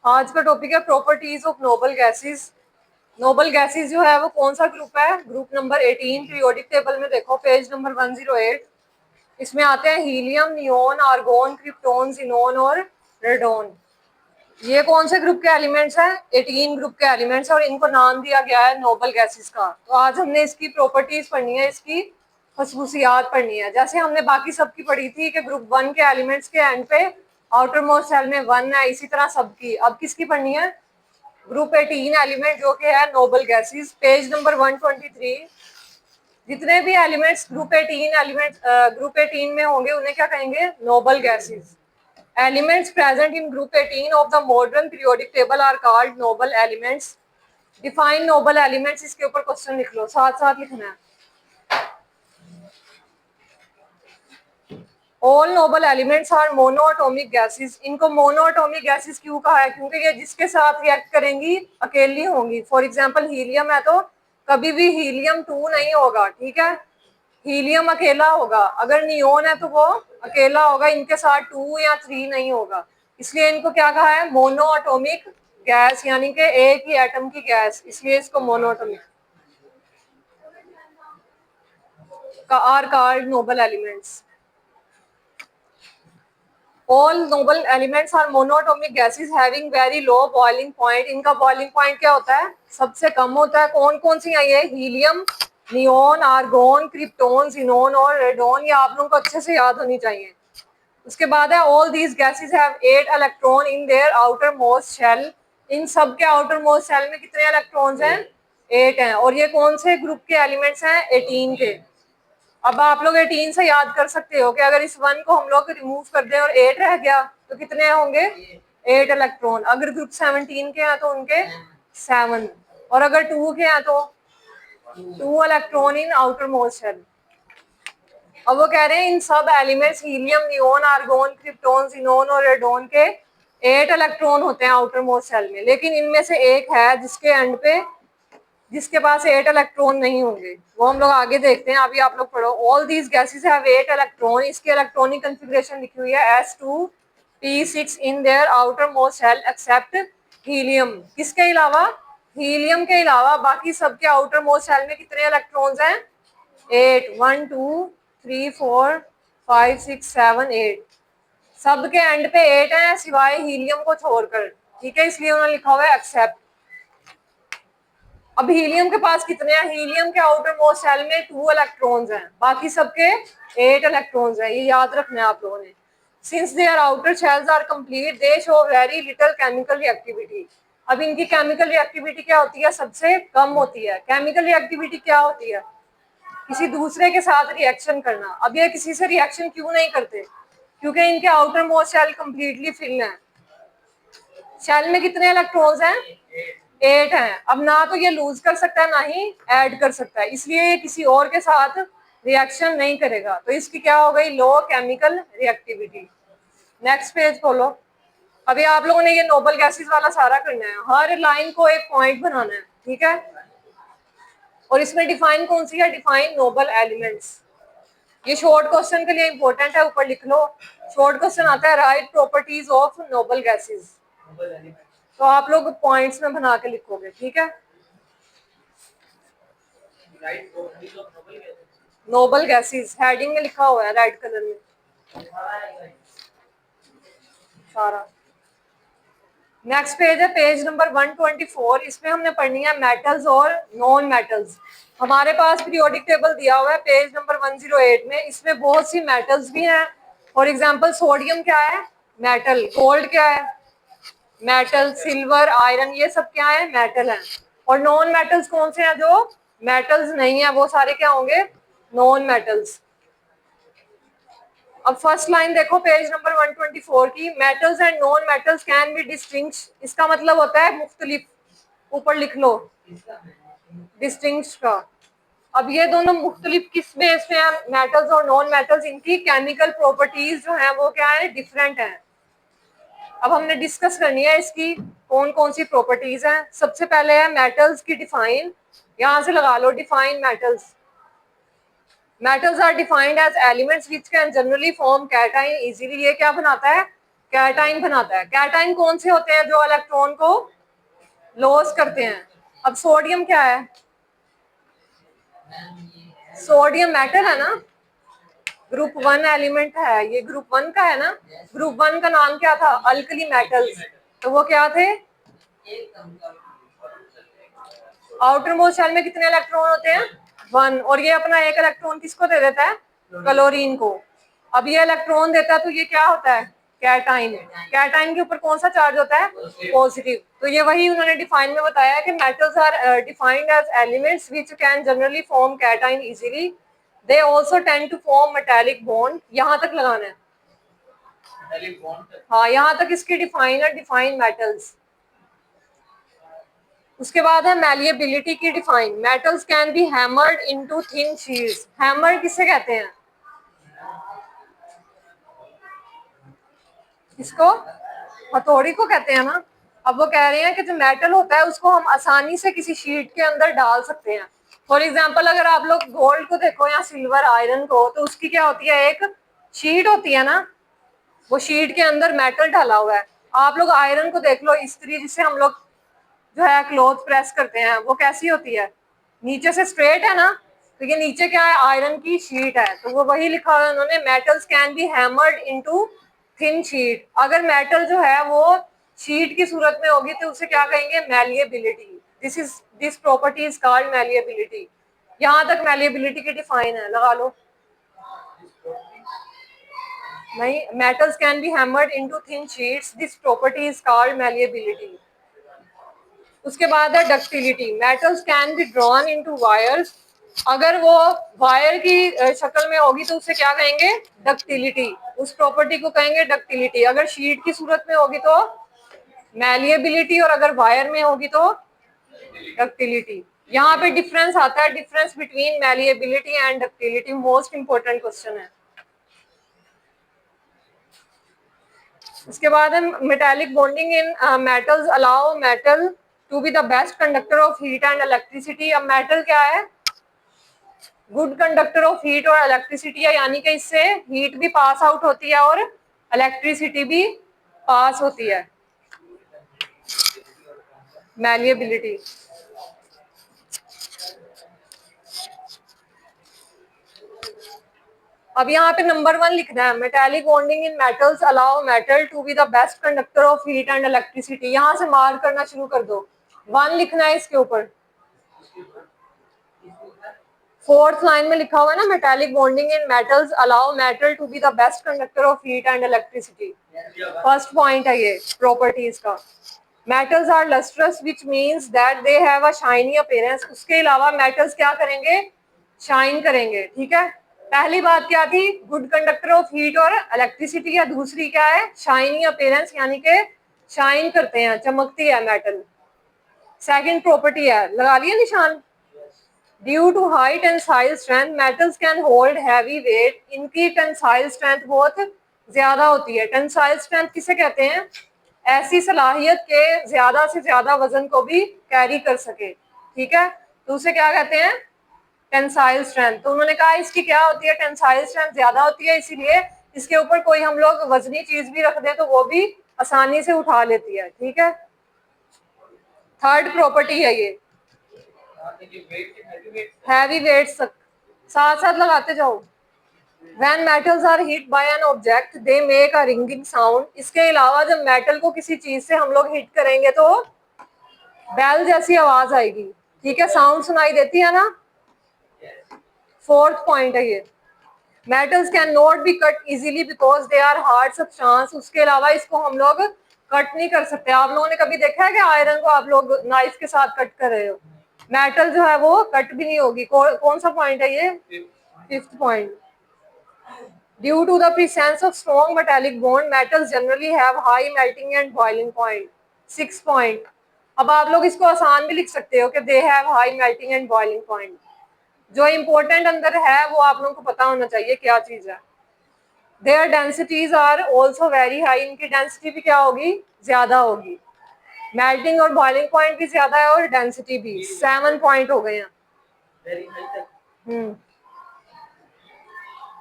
आज का टॉपिक है properties of noble gases. Noble gases जो है वो कौन सा ग्रुप है? Group number 18। पीरियोडिक टेबल में देखो पेज नंबर 108। इसमें आते हैं helium, neon, argon, krypton, xenon और रेडोन। ये कौन से ग्रुप के एलिमेंट्स हैं? 18 ग्रुप के एलिमेंट्स और इनको नाम दिया गया है नोबल गैसेस का। तो आज हमने इसकी प्रॉपर्टीज पढ़नी है, इसकी खसूसियात पढ़नी है। जैसे हमने बाकी सबकी पढ़ी थी कि ग्रुप 1 के एलिमेंट्स के एंड पे आउटर मोस्ट सेल में 1 है, इसी तरह सबकी। अब किसकी पढ़नी है? ग्रुप 18 एलिमेंट जो कि है नोबल गैसेस। Page number 123। जितने भी एलिमेंट्स ग्रुप 18 में होंगे उन्हें क्या कहेंगे? Noble gases. Elements present in group 18 of the modern periodic table are called noble elements. Define noble elements, इसके ऊपर क्वेश्चन लिख लो, साथ साथ लिखना है। All noble elements are monoatomic gases. इनको मोनोएटॉमिक गैसेस क्यों कहा है? क्योंकि ये जिसके साथ रिएक्ट करेंगी अकेली होंगी। फॉर एग्जांपल हीलियम है तो कभी भी हीलियम 2 नहीं होगा, ठीक है, हीलियम अकेला होगा। अगर नियोन है तो वो अकेला होगा, इनके साथ 2 या 3 नहीं होगा। इसलिए इनको क्या कहा है? मोनोएटॉमिक गैस, यानी कि एक ही एटम की गैस, इसलिए इसको monoatomic are called noble elements. All noble elements are monatomic gases having very low boiling point। इनका बॉइलिंग पॉइंट क्या होता है? सबसे कम होता है। कौन कौन सी है ये? Helium, neon, argon, krypton, xenon और रेडोन। ये आप लोगों को अच्छे से याद होनी चाहिए। उसके बाद है all these gases have 8 electron in their outermost shell. इन सब के आउटर मोस्ट शेल में कितने इलेक्ट्रॉन्स हैं? 8 हैं। और ये कौन से ग्रुप के एलिमेंट्स हैं? 18 के। अब आप लोग 18 से याद कर सकते हो कि अगर इस 1 को हम लोग रिमूव कर दें और 8 रह गया तो कितने होंगे? 8 इलेक्ट्रॉन। अगर ग्रुप 17 के हैं तो उनके 7, और अगर 2 के हैं तो 2 electron in outermost shell. अब वो कह रहे हैं इन सब elements helium, neon, argon, krypton, xenon और रेडोन के 8 इलेक्ट्रॉन होते हैं आउटर मोस्ट शेल में। लेकिन इनमें से एक है जिसके एंड पे, जिसके पास 8 इलेक्ट्रॉन नहीं होंगे। वो हम लोग आगे देखते हैं, अभी आप लोग पढ़ो। All these gases have 8 electron. इसकी इलेक्ट्रॉनिक कॉन्फ़िगरेशन लिखी हुई है S2p6 in their outermost shell except helium. किसके अलावा? हीलियम के अलावा बाकी सबके आउटर मोस्ट शेल में कितने इलेक्ट्रॉन्स हैं? 8। 1 2 3 4 5 6 7 8। सबके एंड पे 8 हैं सिवाय हीलियम को छोड़कर, ठीक है, इसलिए उन्होंने लिखा हुआ है एक्सेप्ट। अब हीलियम के पास कितने हैं? हीलियम के आउटर मोस्ट शेल में 2 इलेक्ट्रॉन्स हैं, बाकी सबके 8 इलेक्ट्रॉन्स हैं। ये याद रखना है आप लोगों ने। Since their outer shells are complete they show very little chemical reactivity. अब इनकी केमिकल रिएक्टिविटी क्या होती है? सबसे कम होती है। केमिकल रिएक्टिविटी क्या होती है? किसी दूसरे के साथ रिएक्शन करना। अब ये किसी से रिएक्शन क्यों नहीं करते? क्योंकि इनके outermost shell completely fill है। शेल में कितने इलेक्ट्रॉन्स हैं? 8 हैं। अब ना तो ये लूज कर सकता है ना ही ऐड कर सकता है, इसलिए ये किसी और के साथ रिएक्शन नहीं करेगा। तो इसकी क्या हो गई? लो केमिकल रिएक्टिविटी। नेक्स्ट पेज खोलो। अभी आप लोगों ने ये नोबल गैसेस वाला सारा करना है। हर लाइन को एक पॉइंट बनाना है, ठीक है। और इसमें डिफाइन कौन सी है? Define noble elements. ये शॉर्ट क्वेश्चन के लिए इंपॉर्टेंट है, ऊपर लिख लो। शॉर्ट क्वेश्चन आता है right properties of noble gases. तो आप लोग पॉइंट्स में बना के लिखोगे, ठीक है। नोबल गैसेस हेडिंग में लिखा हुआ है रेड कलर में सारा। नेक्स्ट पेज है पेज नंबर 124। इसमें हमने पढ़नी है मेटल्स और नॉन मेटल्स। हमारे पास पीरियोडिक टेबल दिया हुआ है पेज नंबर 108 में। इसमें बहुत सी मेटल्स भी हैं। फॉर एग्जांपल सोडियम क्या है? मेटल। गोल्ड क्या है? मेटल। सिल्वर, आयरन, ये सब क्या है? मेटल है। और नॉन मेटल्स कौन से हैं जो मेटल्स नहीं है? वो सारे क्या होंगे? Non metals. अब फर्स्ट लाइन देखो पेज नंबर 124 की। Metals and non metals can be distinguish. इसका मतलब होता है मुख्तलिफ। ऊपर लिख लो डिस्टिंग्विश का। अब ये दोनों मुख्तलिफ किस बेस पे हैं? मेटल्स और नॉन मेटल्स, इनकी केमिकल प्रॉपर्टीज जो है वो क्या है? डिफरेंट है। अब हमने डिस्कस करनी है इसकी कौन कौन सी प्रॉपर्टीज हैं। सबसे पहले है मेटल्स की डिफाइन। यहां से लगा लो define metals. Metals are defined as elements which can generally form cation easily। ये क्या बनाता है? कैटाइन बनाता है। कैटाइन कौन से होते हैं? जो इलेक्ट्रॉन को लॉस करते हैं। अब सोडियम क्या है? सोडियम मेटल है ना, ग्रुप 1 एलिमेंट है, ये ग्रुप 1 का है ना। ग्रुप 1 का नाम क्या था? Alkali metals. तो वो क्या थे? आउटर मोस्ट शेल में कितने इलेक्ट्रॉन होते हैं? 1। और ये अपना एक इलेक्ट्रॉन किसको दे देता है? क्लोरीन को। अब ये इलेक्ट्रॉन देता है तो ये क्या होता है? कैटाइन। कैटाइन के ऊपर कौन सा चार्ज होता है? पॉजिटिव। तो ये वही उन्होंने डिफाइन में बताया कि metals are defined as elements which can generally form cation easily. They also tend to form metallic bond. यहां तक लगाना है। हाँ, यहाँ तक इसकी डिफाइन है, डिफाइन मेटल्स। उसके बाद है मैलिएबिलिटी की define. Metals can be hammered into thin sheets. Hammer किसे कहते हैं? इसको हथौड़ी को कहते हैं ना। अब वो कह रहे हैं कि जो मेटल होता है उसको हम आसानी से किसी शीट के अंदर डाल सकते हैं। फॉर एग्जांपल अगर आप लोग गोल्ड को देखो या सिल्वर आयरन को, तो उसकी क्या होती है? एक शीट होती है ना, वो शीट के अंदर मेटल डाला हुआ है। आप लोग आयरन को देख लो, इस्त्री जिससे हम लोग जो है क्लॉथ प्रेस करते हैं, वो कैसी होती है? नीचे से स्ट्रेट है ना। तो ये नीचे क्या है? आयरन की शीट है। तो वो वही लिखा हुआ है उन्होंने, metals can be hammered into thin sheet. अगर मेटल जो है वो शीट की सूरत में होगी तो उसे क्या कहेंगे? Malleability. This property is called malleability. यहाँ तक मैलिएबिलिटी की डिफाइन है, लगा लो। नहीं, metals can be hammered into thin sheets, this property is called malleability. उसके बाद है ductility. Metals can be drawn into wires. अगर वो वायर की शक्ल में होगी तो उसे क्या कहेंगे? डक्टिलिटी। उस प्रॉपर्टी को कहेंगे डक्टिलिटी। अगर शीट की सूरत में होगी तो मैलिएबिलिटी, और अगर वायर में होगी तो डक्टिलिटी। यहाँ पे डिफरेंस आता है, difference between malleability and ductility. Most important question है। उसके बाद है metallic bonding in metals allow metal to be the best conductor of heat and electricity. अब मेटल क्या है? गुड कंडक्टर ऑफ हीट और इलेक्ट्रिसिटी है, यानी कि इससे हीट भी पास आउट होती है और इलेक्ट्रिसिटी भी पास होती है। मैलिएबिलिटी। अब यहाँ पे नंबर 1 लिखना है, metallic bonding in metals allow metal to be the best conductor of heat and electricity. यहाँ से मार्क करना शुरू कर दो। 1 लिखना है इसके ऊपर। 4th लाइन में लिखा हुआ है ना, metallic bonding in metals allow metal to be the best conductor of heat and electricity. First point है ये प्रॉपर्टीज का। Metals are lustrous which means that they have a shiny appearance. उसके अलावा मेटल्स क्या करेंगे? शाइन करेंगे। ठीक है, पहली बात क्या थी? गुड कंडक्टर ऑफ हीट और इलेक्ट्रिसिटी। या दूसरी क्या है? शाइनी अपीयरेंस, यानी कि शाइन करते हैं, चमकती है मेटल। सेकंड प्रॉपर्टी है, लगा लिया निशान। Due to high tensile strength metals can hold heavy weight. इनकी टेंसाइल स्ट्रेंथ बहुत ज्यादा होती है। टेंसाइल स्ट्रेंथ किसे कहते हैं? ऐसी सलाहियत के ज्यादा से ज्यादा वजन को भी कैरी कर सके। ठीक है, तो उसे क्या कहते हैं? Tensile strength. तो उन्होंने कहा इसकी क्या होती है? टेंसाइल स्ट्रेंथ ज्यादा होती है, इसीलिए इसके ऊपर कोई हम लोग वजनी चीज भी रख दें तो वो भी आसानी से उठा लेती है। ठीक है, थर्ड प्रॉपर्टी है ये, हैवी वेट्स। साथ साथ लगाते जाओ। When metals are hit by an object, they make a ringing sound. इसके अलावा जब मेटल को किसी चीज से हम लोग हिट करेंगे तो बेल जैसी आवाज आएगी। ठीक है, साउंड सुनाई देती है ना। 4th पॉइंट है ये। Metals can not be cut easily because they are hard substance. उसके अलावा इसको हम लोग कट नहीं कर सकते। आप लोगों ने कभी देखा है कि आयरन को आप लोग नाइफ के साथ कट कर रहे हो? मेटल जो है वो कट भी नहीं होगी। कौन सा पॉइंट है ये? 5th point. Due to the presence of strong metallic bond, metals generally have high melting and boiling point. 6th point. अब आप लोग इसको आसान भी लिख सकते हो कि they have high melting and boiling point. जो इम्पोर्टेंट अंदर है वो आप लोगों को पता होना चाहिए क्या चीज है। Their densities are also very high. इनकी डेंसिटी भी क्या होगी? ज्यादा होगी। मेल्टिंग और बॉइलिंग पॉइंट भी ज्यादा है और डेंसिटी भी। 7 पॉइंट हो गए हैं।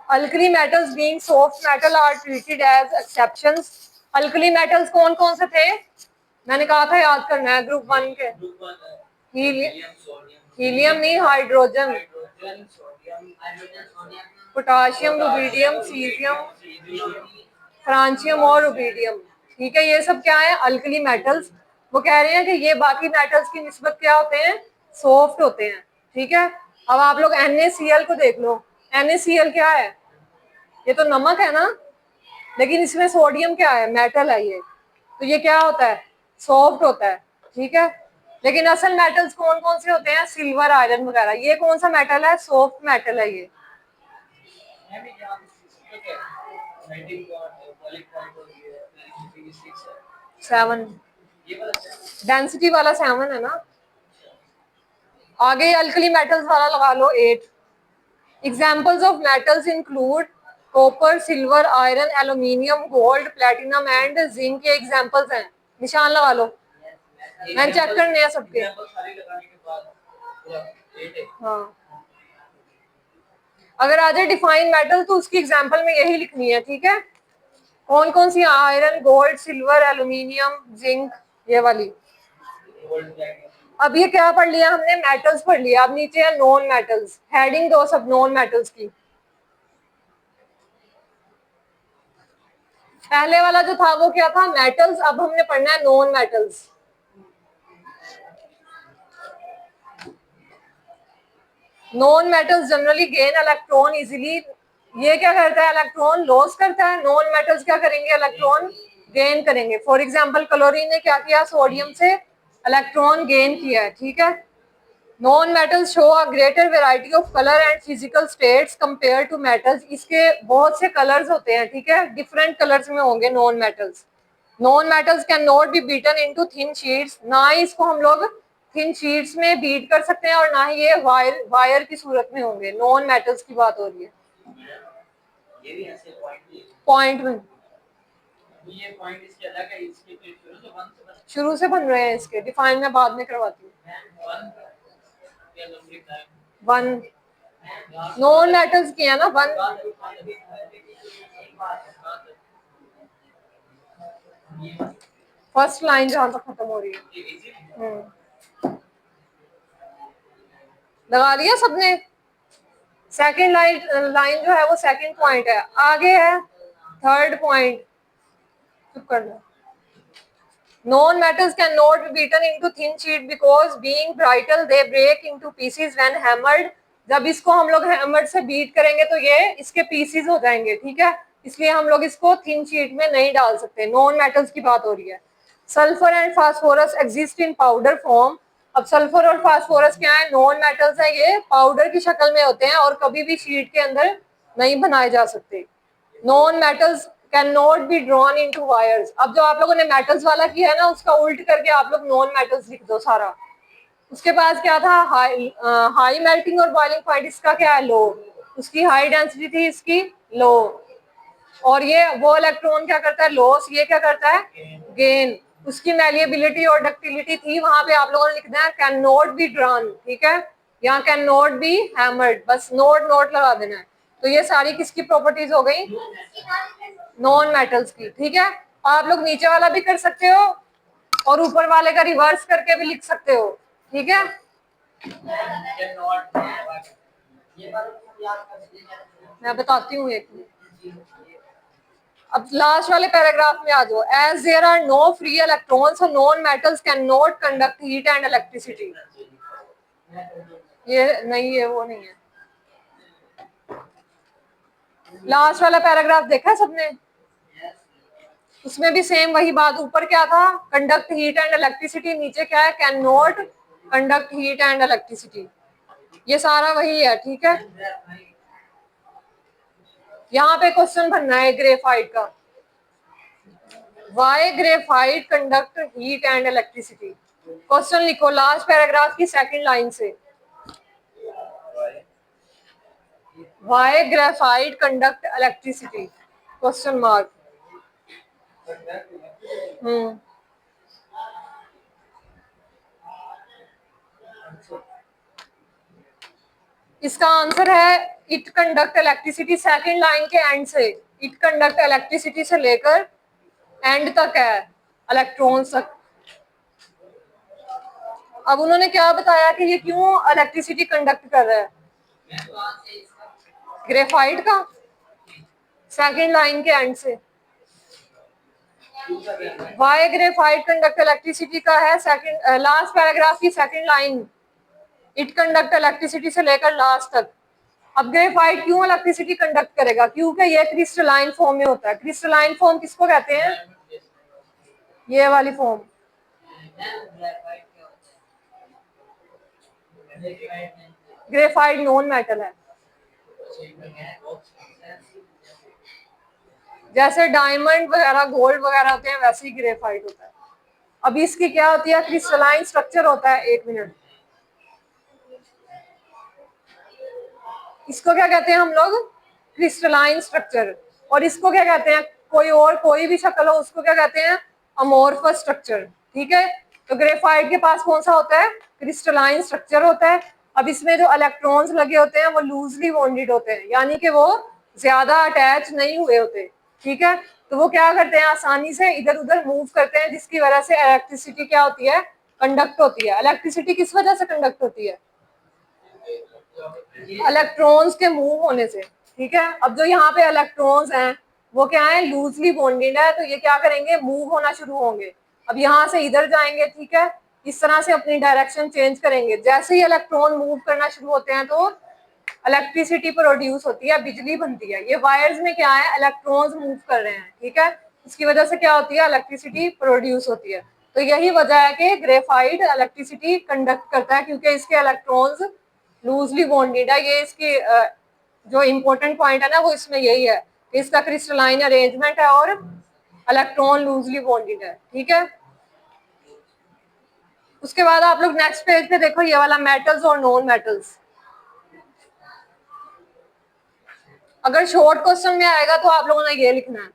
Alkali metals being soft metal are treated as exceptions. Alkali metals कौन कौन से थे? मैंने कहा था याद करना है ग्रुप 1 के। हीलियम नहीं, हाइड्रोजन, पोटाशियम, रुबीडियम, सीजियम, फ्रांचियम और रुबीडियम। ठीक है, ये सब क्या है? Alkali metals. वो कह रहे हैं कि ये बाकी मेटल्स की निस्बत क्या होते हैं? सॉफ्ट होते हैं। ठीक है, अब आप लोग NaCl को देख लो। NaCl क्या है? ये तो नमक है ना, लेकिन इसमें सोडियम क्या है? मेटल है ये। तो ये क्या होता है? सॉफ्ट होता है। ठीक है, लेकिन असल मेटल्स कौन कौन से होते हैं? सिल्वर, आयरन वगैरह। ये कौन सा मेटल है? सॉफ्ट मेटल है ये। 7 डेंसिटी वाला 7 है ना। आगे अल्कली मेटल्स वाला लगा लो 8। Examples of metals include copper, silver, iron, aluminium, gold, platinum and zinc. के एग्जाम्पल्स हैं, निशान लगा लो। मैंने चेक करने हैं सबके। हाँ, अगर आ जाए डिफाइन मेटल तो उसकी एग्जाम्पल में यही लिखनी है। ठीक है, कौन कौन सी? Iron, gold, silver, aluminium, zinc, ये वाली। अब ये क्या पढ़ लिया हमने? मेटल्स पढ़ लिया। अब नीचे है नॉन मेटल्स। हेडिंग दो सब नॉन मेटल्स की। पहले वाला जो था वो क्या था? मेटल्स। अब हमने पढ़ना है non metals. Non metals generally gain electron easily. ये क्या करता है? इलेक्ट्रॉन लॉस करता है। नॉन मेटल्स क्या करेंगे? इलेक्ट्रॉन गेन करेंगे। फॉर एग्जांपल क्लोरीन ने क्या किया? सोडियम से इलेक्ट्रॉन गेन किया है। ठीक है, non metals show a greater variety of colour and physical states compare to metals. इसके बहुत से कलर्स होते हैं। ठीक है, डिफरेंट कलर्स में होंगे non metals. Non metals can not be beaten into thin sheets. ना ही इसको हम लोग थिन शीट्स में बीट कर सकते हैं और ना ही ये वायर की सूरत में होंगे। नॉन मेटल्स की बात हो रही है। ये भी ऐसे पॉइंट में ये पॉइंट इसके अलग है, इसके शुरू से बन रहे हैं। इसके डिफाइन में बाद में करवाती हूँ। 1 नॉन मेटल्स किया ना 1। फर्स्ट लाइन जहां तक खत्म हो रही है। लगा लिया सबने? सेकंड लाइन जो है वो सेकंड पॉइंट है। आगे है थर्ड पॉइंट। चुप कर लो। Non metals can not be beaten into thin sheet because being brittle they break into pieces when hammered. जब इसको हम लोग हैमर से बीट करेंगे तो ये इसके पीसेस हो जाएंगे। ठीक है, इसलिए हम लोग इसको थिन शीट में नहीं डाल सकते। नॉन मेटल्स की बात हो रही है। Sulphur and phosphorus exist in powder form. अब सल्फर और फास्फोरस क्या है? नॉन मेटल्स है। ये पाउडर की शक्ल में होते हैं और कभी भी शीट के अंदर नहीं बनाए जा सकते। Non metals can not be drawn into wires. अब जो आप लोगों ने मेटल्स वाला किया है ना, उसका उल्ट करके आप लोग नॉन मेटल्स लिख दो सारा। उसके बाद क्या था? हाई मेल्टिंग और बॉइलिंग पॉइंट। इसका क्या है? लो। उसकी हाई डेंसिटी थी, इसकी लो। और ये वो इलेक्ट्रॉन क्या करता है? लॉस। ये क्या करता है? गेन। उसकी मैलिएबिलिटी और डक्टिलिटी थी, वहां पे आप लोगों ने लिखना है कैन नॉट बी ड्रॉन। ठीक है, यहाँ कैन नॉट बी हैमर्ड। बस नोट नोट लगा देना है। तो ये सारी किसकी प्रॉपर्टीज हो गई? नॉन मेटल्स की। ठीक है, आप लोग नीचे वाला भी कर सकते हो और ऊपर वाले का रिवर्स करके भी लिख सकते हो। ठीक है, मैं बताती हूँ एक। अब लास्ट वाले पैराग्राफ में आ जाओ। As there are no free electrons non metals can not conduct heat and electricity. ये नहीं है, वो नहीं है। लास्ट वाला पैराग्राफ देखा सबने? उसमें भी सेम वही बात। ऊपर क्या था? Conduct heat and electricity. नीचे क्या है? Can not conduct heat and electricity. ये सारा वही है। ठीक है, यहाँ पे क्वेश्चन बनना है ग्रेफाइट का। Why graphite conduct heat and electricity. Question लिखो लास्ट पैराग्राफ की सेकंड लाइन से। Why graphite conduct electricity? Question mark. इसका आंसर है it conduct electricity. Second line के एंड से इट कंडक्ट इलेक्ट्रिसिटी से लेकर एंड तक है, इलेक्ट्रॉन्स तक। अब उन्होंने क्या बताया कि ये क्यों इलेक्ट्रिसिटी कंडक्ट कर रहा है, ग्रेफाइट का सेकंड लाइन के एंड से। वाई ग्रेफाइट कंडक्ट इलेक्ट्रिसिटी का है सेकंड लास्ट पैराग्राफ की second line, it conduct electricity से लेकर लास्ट तक। अब ग्रेफाइट क्यों इलेक्ट्रिसिटी कंडक्ट करेगा, क्योंकि ये क्रिस्टलाइन फॉर्म में होता है। क्रिस्टलाइन फॉर्म किसको कहते हैं, ये वाली फॉर्म। ग्रेफाइट नॉन मेटल है, जैसे डायमंड वगैरह गोल्ड वगैरह होते हैं वैसे ही ग्रेफाइट होता है। अब इसकी क्या होती है, क्रिस्टलाइन स्ट्रक्चर होता है। एक मिनट, इसको क्या कहते हैं हम लोग, क्रिस्टलाइन स्ट्रक्चर। और इसको क्या कहते हैं, कोई और कोई भी शक्ल हो उसको क्या कहते हैं, अमोर्फस स्ट्रक्चर। ठीक है, तो ग्रेफाइट के पास कौन सा होता है, क्रिस्टलाइन स्ट्रक्चर होता है। अब इसमें जो इलेक्ट्रॉन्स लगे होते हैं वो लूजली बॉन्डेड होते हैं, यानी कि वो ज्यादा अटैच नहीं हुए होते। ठीक है, तो वो क्या करते हैं, आसानी से इधर उधर मूव करते हैं, जिसकी वजह से इलेक्ट्रिसिटी क्या होती है, कंडक्ट होती है। इलेक्ट्रिसिटी किस वजह से कंडक्ट होती है, इलेक्ट्रॉन्स के मूव होने से। ठीक है, अब जो यहाँ पे इलेक्ट्रॉन्स हैं वो क्या है, लूजली बॉन्डेड है, तो ये क्या करेंगे, मूव होना शुरू होंगे। अब यहाँ से इधर जाएंगे, ठीक है, इस तरह से अपनी डायरेक्शन चेंज करेंगे। जैसे ही इलेक्ट्रॉन मूव करना शुरू होते हैं तो इलेक्ट्रिसिटी प्रोड्यूस होती है, बिजली बनती है। ये वायर्स में क्या है, इलेक्ट्रॉन्स मूव कर रहे हैं। ठीक है, इसकी वजह से क्या होती है, इलेक्ट्रिसिटी प्रोड्यूस होती है। तो यही वजह है कि ग्रेफाइट इलेक्ट्रिसिटी कंडक्ट करता है, क्योंकि इसके इलेक्ट्रॉन्स लूजली बॉन्डेड है। ये इसकी जो इम्पोर्टेंट पॉइंट है ना वो इसमें यही है, इसका क्रिस्टलाइन अरेंजमेंट है और इलेक्ट्रॉन लूजली बॉन्डेड है। ठीक है, उसके बाद आप लोग नेक्स्ट पेज पे देखो, ये वाला मेटल्स और नॉन मेटल्स। अगर शॉर्ट क्वेश्चन में आएगा तो आप लोगों ने ये लिखना है,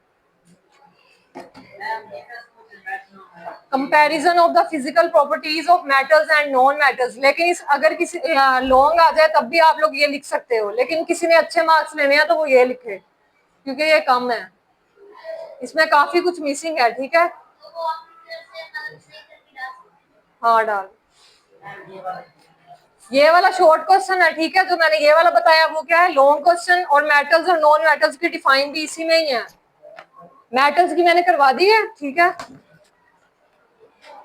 comparison of the physical properties of metals and non metals. लेकिन अगर किसी लॉन्ग आ जाए तब भी आप लोग ये लिख सकते हो, लेकिन किसी ने अच्छे मार्क्स लेने हैं तो वो ये लिखे, क्योंकि ये कम है, इसमें काफी कुछ मिसिंग है। ठीक है, हाँ डाल, ये वाला शॉर्ट क्वेश्चन है। ठीक है, जो मैंने ये वाला बताया वो क्या है, लॉन्ग क्वेश्चन, और मेटल्स और नॉन मेटल्स की डिफाइन भी इसी में ही है। मेटल्स की मैंने करवा दी है, ठीक है,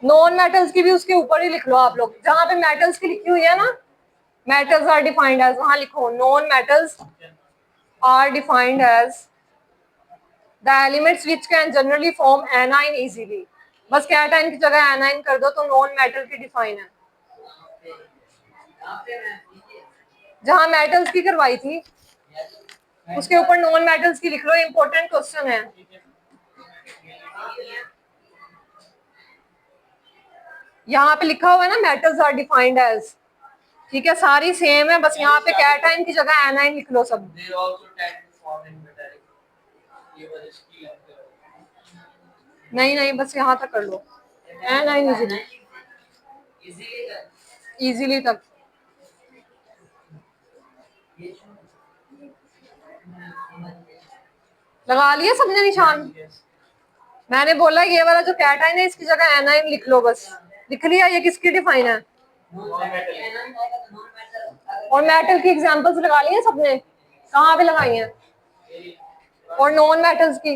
नॉन मेटल्स की भी उसके ऊपर ही लिख लो आप लोग। जहां पे मेटल्स की लिखी हुई है ना, मेटल्स आर डिफाइंड एज, वहां लिखो non metals are defined as the elements which can generally form anion easily. बस कैटाइन की जगह एनाइन कर दो तो नॉन मेटल की डिफाइन है। जहां मेटल्स की करवाई थी उसके ऊपर नॉन मेटल्स की लिख लो, इंपॉर्टेंट क्वेश्चन है। यहाँ पे लिखा हुआ है ना, मेटल्स आर डिफाइंड एज। ठीक है, सारी सेम है, बस यहाँ पे कैटाइन की जगह एनाइन लिख लो सब। नहीं नहीं, बस यहाँ तक कर लो, एनाइन इजीली तक। लगा लिया सबने निशान? मैंने बोला ये वाला जो कैटाइन है इसकी जगह एनाइन लिख लो, बस लिख लिया। ये किसकी डिफाइन है, और मेटल की एग्जांपल्स लगा ली है सबने, कहाँ पे लगाई हैं, और नॉन मेटल्स की,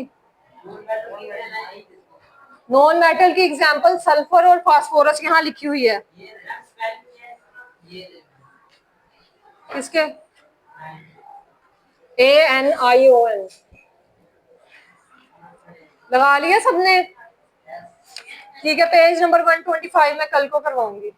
नॉन मेटल की एग्जांपल सल्फर और फास्फोरस यहाँ लिखी हुई है। किसके, ANION लगा लिया सबने? ठीक है, पेज नंबर 125 मैं कल को करवाऊंगी।